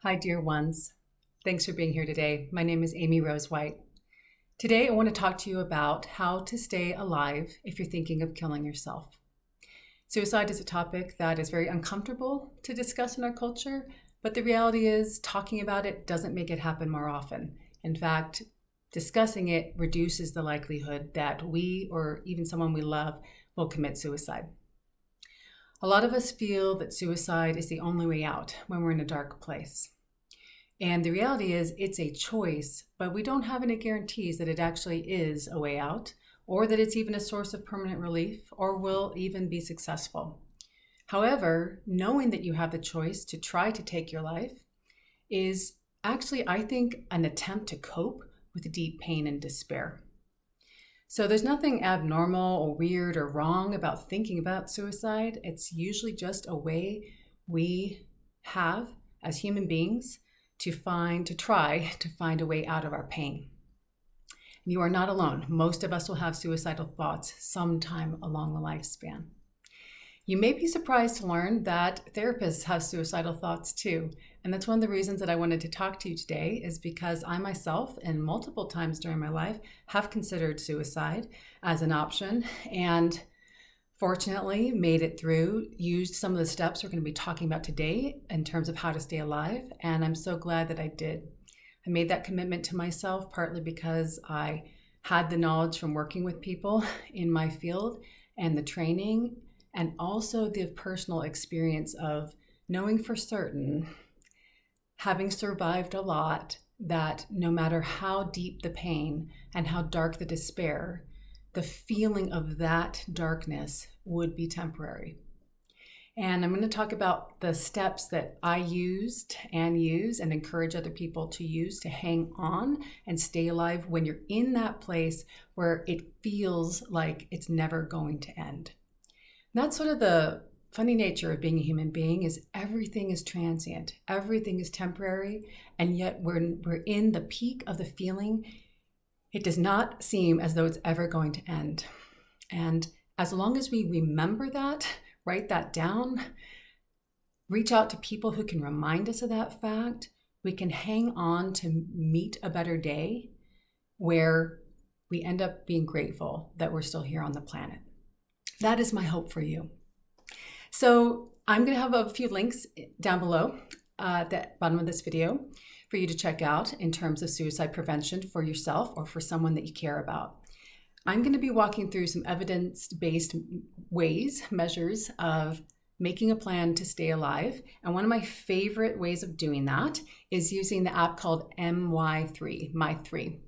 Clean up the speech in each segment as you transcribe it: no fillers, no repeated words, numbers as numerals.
Hi, dear ones. Thanks for being here today. My name is Amy Rose White. Today, I want to talk to you about how to stay alive if you're thinking of killing yourself. Suicide is a topic that is very uncomfortable to discuss in our culture, but the reality is talking about it doesn't make it happen more often. In fact, discussing it reduces the likelihood that we or even someone we love will commit suicide. A lot of us feel that suicide is the only way out when we're in a dark place. And the reality is it's a choice, but we don't have any guarantees that it actually is a way out, or that it's even a source of permanent relief, or will even be successful. However, knowing that you have the choice to try to take your life is actually, I think, an attempt to cope with deep pain and despair. So there's nothing abnormal or weird or wrong about thinking about suicide. It's usually just a way we have as human beings to try to find a way out of our pain. You are not alone. Most of us will have suicidal thoughts sometime along the lifespan. You may be surprised to learn that therapists have suicidal thoughts too. And that's one of the reasons that I wanted to talk to you today, is because I myself, and multiple times during my life, have considered suicide as an option, and fortunately made it through, used some of the steps we're going to be talking about today in terms of how to stay alive. And I'm so glad that I did. I made that commitment to myself partly because I had the knowledge from working with people in my field and the training, and also the personal experience of knowing for certain, having survived a lot, that no matter how deep the pain and how dark the despair, the feeling of that darkness would be temporary. And I'm going to talk about the steps that I used and use and encourage other people to use to hang on and stay alive when you're in that place where it feels like it's never going to end. That's sort of the funny nature of being a human being, is everything is transient, everything is temporary, and yet when we're in the peak of the feeling, it does not seem as though it's ever going to end. And as long as we remember that, write that down, reach out to people who can remind us of that fact, we can hang on to meet a better day where we end up being grateful that we're still here on the planet. That is my hope for you. So I'm going to have a few links down below at the bottom of this video for you to check out in terms of suicide prevention for yourself or for someone that you care about. I'm going to be walking through some evidence-based measures of making a plan to stay alive. And one of my favorite ways of doing that is using the app called My3, My3.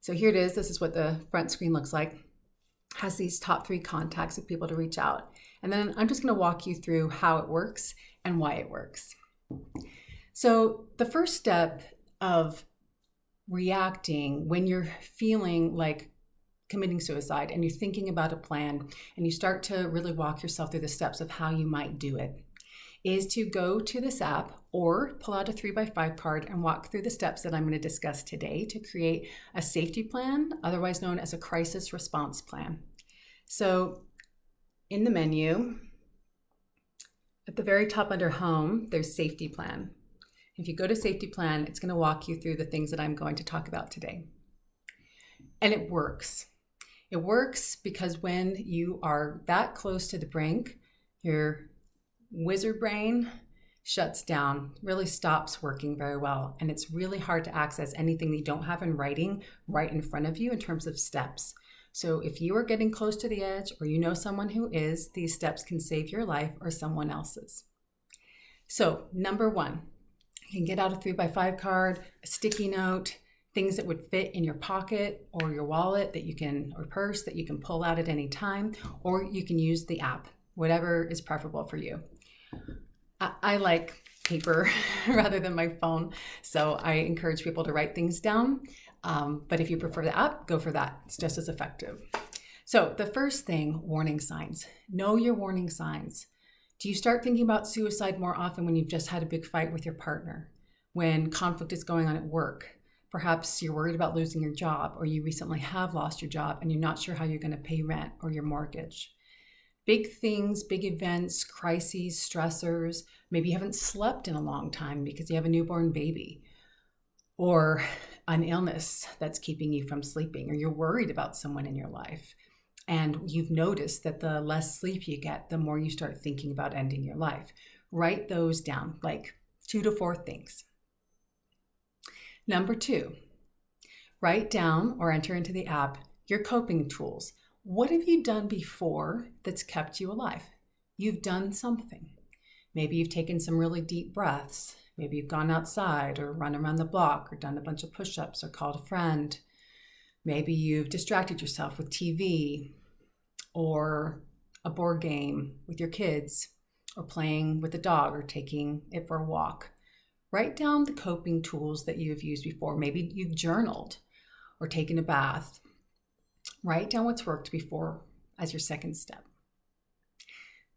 So here it is. This is what the front screen looks like. Has these top 3 contacts of people to reach out. And then I'm just going to walk you through how it works and why it works. So the first step of reacting when you're feeling like committing suicide and you're thinking about a plan and you start to really walk yourself through the steps of how you might do it, is to go to this app or pull out a 3x5 card and walk through the steps that I'm going to discuss today to create a safety plan, otherwise known as a crisis response plan. So in the menu, at the very top under home, there's safety plan. If you go to safety plan, it's going to walk you through the things that I'm going to talk about today. And it works. It works because when you are that close to the brink, your wizard brain shuts down, really stops working very well. And it's really hard to access anything that you don't have in writing right in front of you in terms of steps. So if you are getting close to the edge or you know someone who is, these steps can save your life or someone else's. So number 1, you can get out a 3x5 card, a sticky note, things that would fit in your pocket or your wallet that you can, or purse that you can pull out at any time, or you can use the app, whatever is preferable for you. I like paper rather than my phone, so I encourage people to write things down. But if you prefer the app, go for that. It's just as effective. So the first thing, warning signs. Know your warning signs. Do you start thinking about suicide more often when you've just had a big fight with your partner? When conflict is going on at work? Perhaps you're worried about losing your job, or you recently have lost your job and you're not sure how you're going to pay rent or your mortgage. Big things, big events, crises, stressors. Maybe you haven't slept in a long time because you have a newborn baby, or an illness that's keeping you from sleeping, or you're worried about someone in your life. And you've noticed that the less sleep you get, the more you start thinking about ending your life. Write those down, like 2 to 4 things. Number 2, write down or enter into the app your coping tools. What have you done before that's kept you alive? You've done something. Maybe you've taken some really deep breaths. Maybe you've gone outside or run around the block or done a bunch of push-ups or called a friend. Maybe you've distracted yourself with TV or a board game with your kids, or playing with the dog or taking it for a walk. Write down the coping tools that you've used before. Maybe you've journaled or taken a bath. Write down what's worked before as your second step.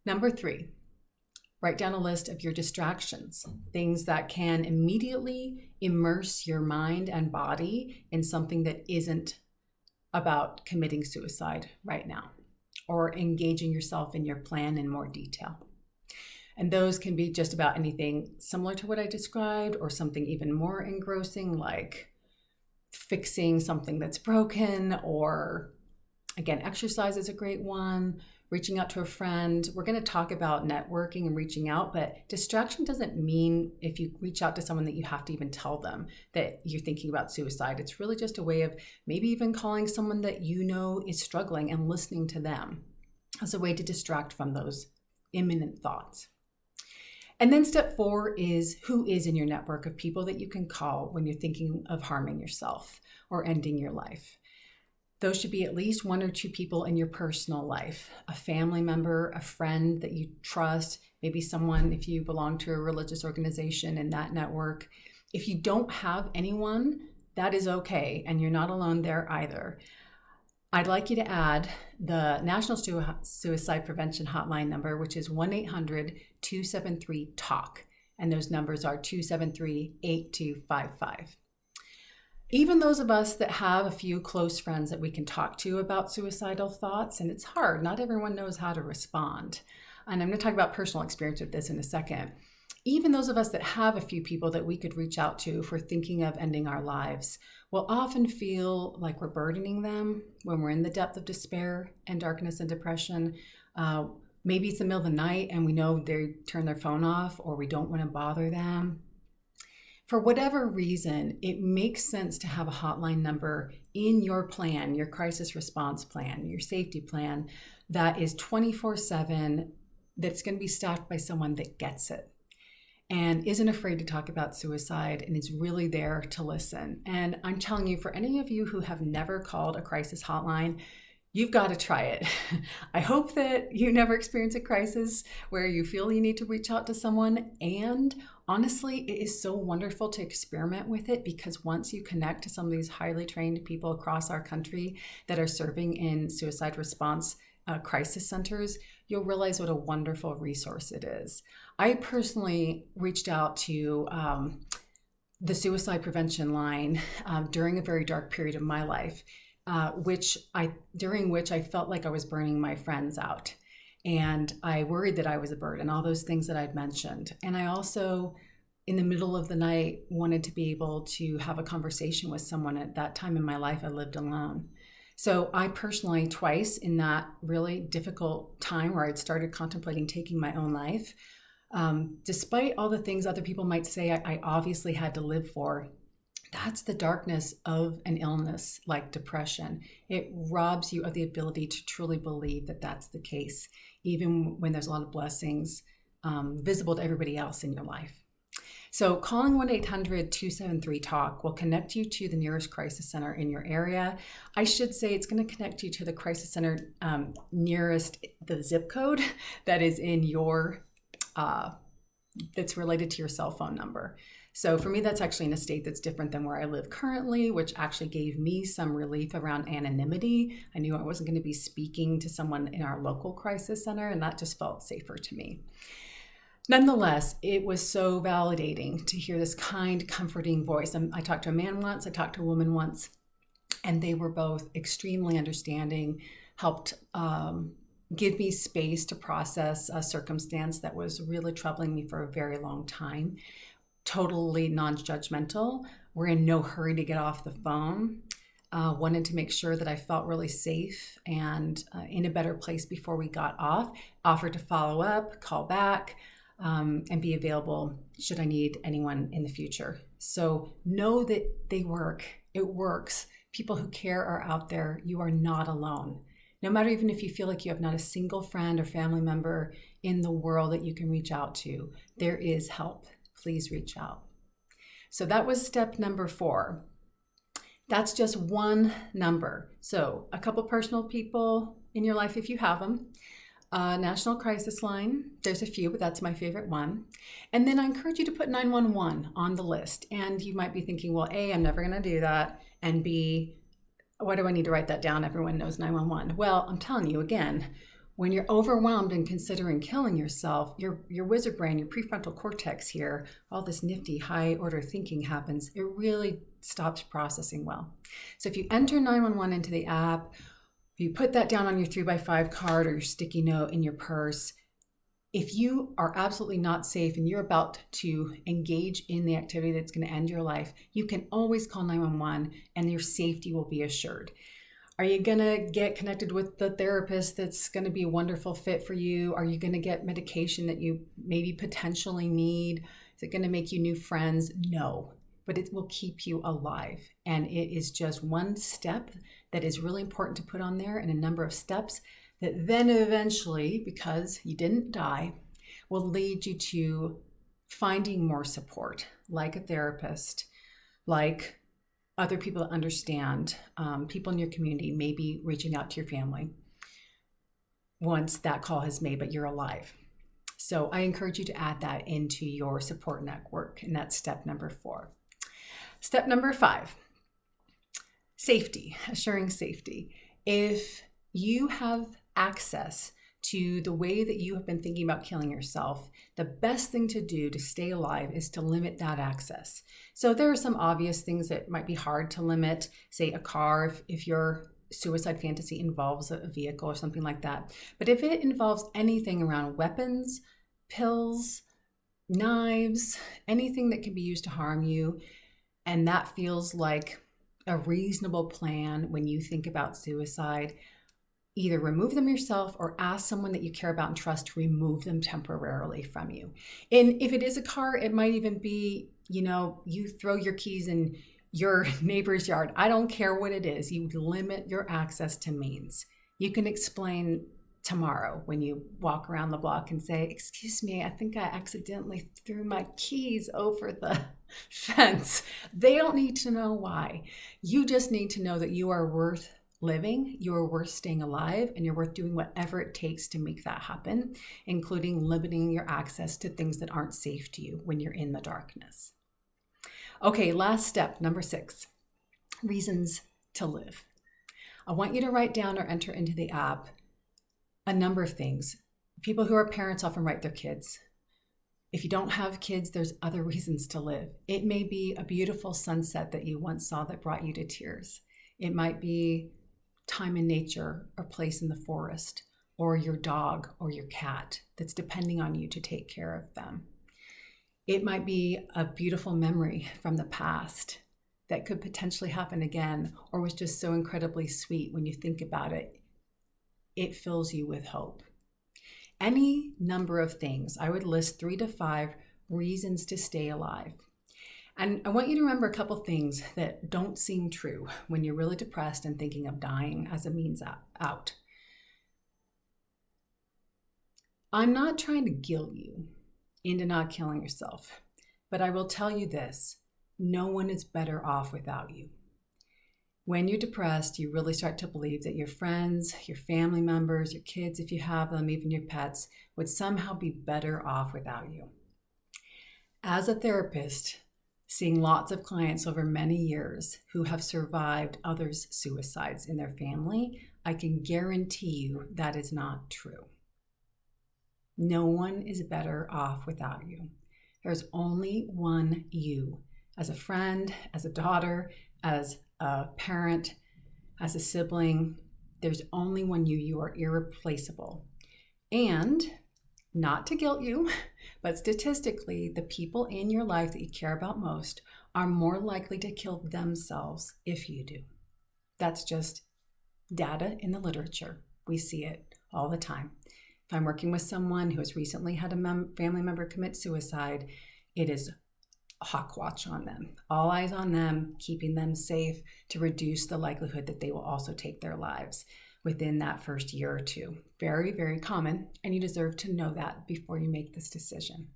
Number 3, write down a list of your distractions, things that can immediately immerse your mind and body in something that isn't about committing suicide right now, or engaging yourself in your plan in more detail. And those can be just about anything similar to what I described, or something even more engrossing, like fixing something that's broken, or again, exercise is a great one, reaching out to a friend. We're going to talk about networking and reaching out, but distraction doesn't mean if you reach out to someone that you have to even tell them that you're thinking about suicide. It's really just a way of maybe even calling someone that you know is struggling and listening to them as a way to distract from those imminent thoughts. And then step 4 is who is in your network of people that you can call when you're thinking of harming yourself or ending your life. Those should be at least 1 or 2 people in your personal life, a family member, a friend that you trust, maybe someone if you belong to a religious organization in that network. If you don't have anyone, that is okay, and you're not alone there either. I'd like you to add the National Suicide Prevention Hotline number, which is 1-800-273-TALK, and those numbers are 273-8255. Even those of us that have a few close friends that we can talk to about suicidal thoughts, and it's hard, not everyone knows how to respond. And I'm going to talk about personal experience with this in a second. Even those of us that have a few people that we could reach out to for thinking of ending our lives will often feel like we're burdening them when we're in the depth of despair and darkness and depression. Maybe it's the middle of the night and we know they turn their phone off, or we don't want to bother them. For whatever reason, it makes sense to have a hotline number in your plan, your crisis response plan, your safety plan, that is 24/7, that's going to be staffed by someone that gets it and isn't afraid to talk about suicide and is really there to listen. And I'm telling you, for any of you who have never called a crisis hotline, you've got to try it. I hope that you never experience a crisis where you feel you need to reach out to someone. And honestly, it is so wonderful to experiment with it, because once you connect to some of these highly trained people across our country that are serving in suicide response crisis centers, you'll realize what a wonderful resource it is. I personally reached out to the suicide prevention line during a very dark period of my life, during which I felt like I was burning my friends out. And I worried that I was a burden, all those things that I'd mentioned. And I also, in the middle of the night, wanted to be able to have a conversation with someone. At that time in my life, I lived alone. So I personally, twice in that really difficult time where I'd started contemplating taking my own life, despite all the things other people might say I obviously had to live for, that's the darkness of an illness like depression. It robs you of the ability to truly believe that that's the case, even when there's a lot of blessings visible to everybody else in your life. So calling 1-800-273-TALK will connect you to the nearest crisis center in your area. I should say it's going to connect you to the crisis center nearest the zip code that is in your, that's related to your cell phone number. So for me, that's actually in a state that's different than where I live currently, which actually gave me some relief around anonymity. I knew I wasn't going to be speaking to someone in our local crisis center, and that just felt safer to me. Nonetheless, it was so validating to hear this kind, comforting voice. I talked to a man once, I talked to a woman once, and they were both extremely understanding, helped give me space to process a circumstance that was really troubling me for a very long time. Totally non-judgmental. We're in no hurry to get off the phone. Wanted to make sure that I felt really safe and in a better place before we got off. Offered to follow up, call back, and be available should I need anyone in the future. So know that they work. It works. People who care are out there. You are not alone. No matter even if you feel like you have not a single friend or family member in the world that you can reach out to, there is help. Please reach out. So that was step number 4. That's just one number. So a couple personal people in your life if you have them. National Crisis Line, there's a few, but that's my favorite one. And then I encourage you to put 911 on the list. And you might be thinking, well, A, I'm never going to do that. And B, why do I need to write that down? Everyone knows 911. Well, I'm telling you again, when you're overwhelmed and considering killing yourself, your wizard brain, your prefrontal cortex here, all this nifty high order thinking happens. It really stops processing well. So if you enter 911 into the app, if you put that down on your 3x5 card or your sticky note in your purse, if you are absolutely not safe and you're about to engage in the activity that's going to end your life, you can always call 911 and your safety will be assured. Are you going to get connected with the therapist that's going to be a wonderful fit for you? Are you going to get medication that you maybe potentially need? Is it going to make you new friends? No, but it will keep you alive. And it is just one step that is really important to put on there, and a number of steps that then eventually, because you didn't die, will lead you to finding more support, like a therapist, like other people that understand, people in your community, maybe reaching out to your family once that call has made, but you're alive. So I encourage you to add that into your support network, and that's step number 4. Step number 5, safety, assuring safety. If you have access to the way that you have been thinking about killing yourself, the best thing to do to stay alive is to limit that access. So there are some obvious things that might be hard to limit, say a car, if your suicide fantasy involves a vehicle or something like that. But if it involves anything around weapons, pills, knives, anything that can be used to harm you, and that feels like a reasonable plan when you think about suicide, either remove them yourself or ask someone that you care about and trust to remove them temporarily from you. And if it is a car, it might even be, you throw your keys in your neighbor's yard. I don't care what it is. You limit your access to means. You can explain tomorrow when you walk around the block and say, excuse me, I think I accidentally threw my keys over the fence. They don't need to know why. You just need to know that you are worth living, you're worth staying alive, and you're worth doing whatever it takes to make that happen, including limiting your access to things that aren't safe to you when you're in the darkness. Okay, last step, number 6, reasons to live. I want you to write down or enter into the app a number of things. People who are parents often write their kids. If you don't have kids, there's other reasons to live. It may be a beautiful sunset that you once saw that brought you to tears. It might be time in nature or place in the forest, or your dog or your cat that's depending on you to take care of them. It might be a beautiful memory from the past that could potentially happen again, or was just so incredibly sweet when you think about it. It fills you with hope. Any number of things. I would list 3 to 5 reasons to stay alive. And I want you to remember a couple things that don't seem true when you're really depressed and thinking of dying as a means out. I'm not trying to guilt you into not killing yourself, but I will tell you this: no one is better off without you. When you're depressed, you really start to believe that your friends, your family members, your kids, if you have them, even your pets, would somehow be better off without you. As a therapist, seeing lots of clients over many years who have survived others' suicides in their family, I can guarantee you that is not true. No one is better off without you. There's only one you, as a friend, as a daughter, as a parent, as a sibling. There's only one you. You are irreplaceable. And not to guilt you, but statistically, the people in your life that you care about most are more likely to kill themselves if you do. That's just data in the literature. We see it all the time. If I'm working with someone who has recently had a family member commit suicide, it is hawk watch on them, all eyes on them, keeping them safe to reduce the likelihood that they will also take their lives within that first year or two. Very, very common, and you deserve to know that before you make this decision.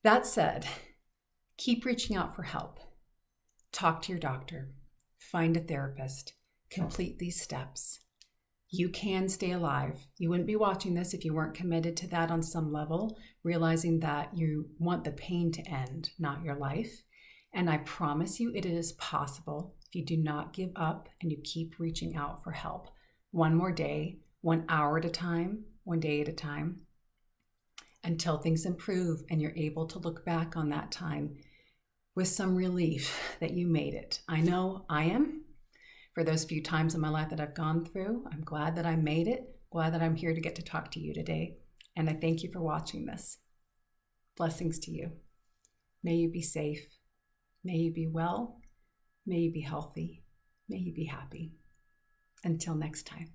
That said, keep reaching out for help. Talk to your doctor. Find a therapist. Complete these steps. You can stay alive. You wouldn't be watching this if you weren't committed to that on some level, realizing that you want the pain to end, not your life. And I promise you it is possible if you do not give up and you keep reaching out for help. One more day, 1 hour at a time, 1 day at a time, until things improve and you're able to look back on that time with some relief that you made it. I know I am. For those few times in my life that I've gone through, I'm glad that I made it, glad that I'm here to get to talk to you today. And I thank you for watching this. Blessings to you. May you be safe. May you be well. May you be healthy. May you be happy. Until next time.